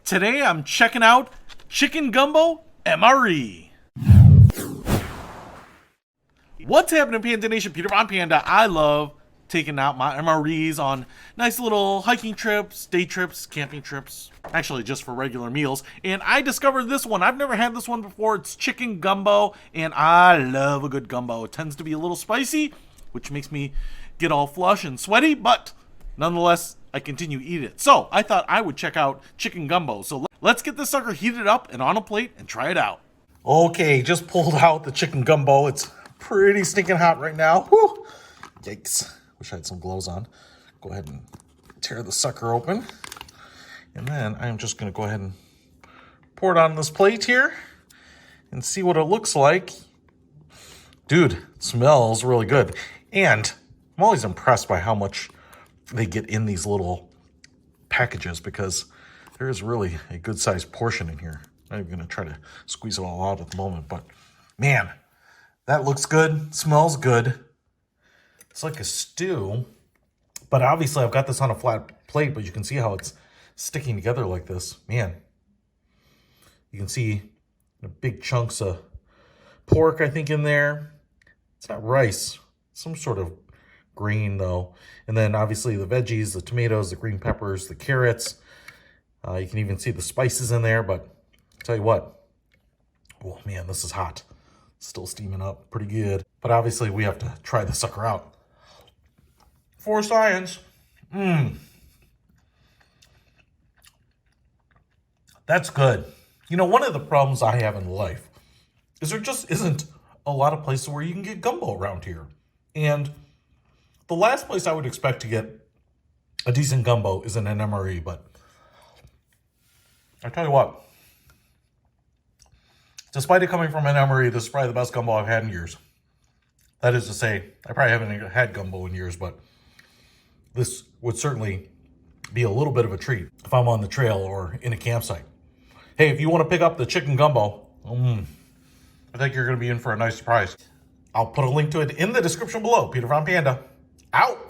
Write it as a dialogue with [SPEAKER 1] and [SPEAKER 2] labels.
[SPEAKER 1] Today I'm checking out Chicken Gumbo MRE. What's happening, Panda Nation? Peter Von Panda. I love taking out my MREs on nice little hiking trips, day trips, camping trips, actually just for regular meals. And I discovered this one. I've never had this one before. It's chicken gumbo, and I love a good gumbo. It tends to be a little spicy, which makes me get all flush and sweaty, but nonetheless, I continue to eat it. So I thought I would check out chicken gumbo. So let's get this sucker heated up and on a plate and try it out. Okay, just pulled out the chicken gumbo. It's pretty stinking hot right now. Whew. Yikes. Wish I had some gloves on. Go ahead and tear the sucker open. And then I'm just going to go ahead and pour it on this plate here and see what it looks like. Dude, it smells really good. And I'm always impressed by how much they get in these little packages, because there is really a good sized portion in here. I'm going to try to squeeze it all out at the moment, but man, that looks good, smells good. It's like a stew, but obviously I've got this on a flat plate, but you can see how it's sticking together like this. Man, you can see big chunks of pork, I think, in there. It's not rice, some sort of grain though. And then obviously the veggies, the tomatoes, the green peppers, the carrots. You can even see the spices in there, but I'll tell you what, oh man, this is hot. Still steaming up pretty good. But obviously we have to try the sucker out. For science. That's good. You know, one of the problems I have in life is there just isn't a lot of places where you can get gumbo around here. And the last place I would expect to get a decent gumbo is in an MRE, but I tell you what, despite it coming from an MRE, this is probably the best gumbo I've had in years. That is to say, I probably haven't had gumbo in years, but this would certainly be a little bit of a treat if I'm on the trail or in a campsite. Hey, if you want to pick up the chicken gumbo, I think you're going to be in for a nice surprise. I'll put a link to it in the description below. Peter Von Panda, out.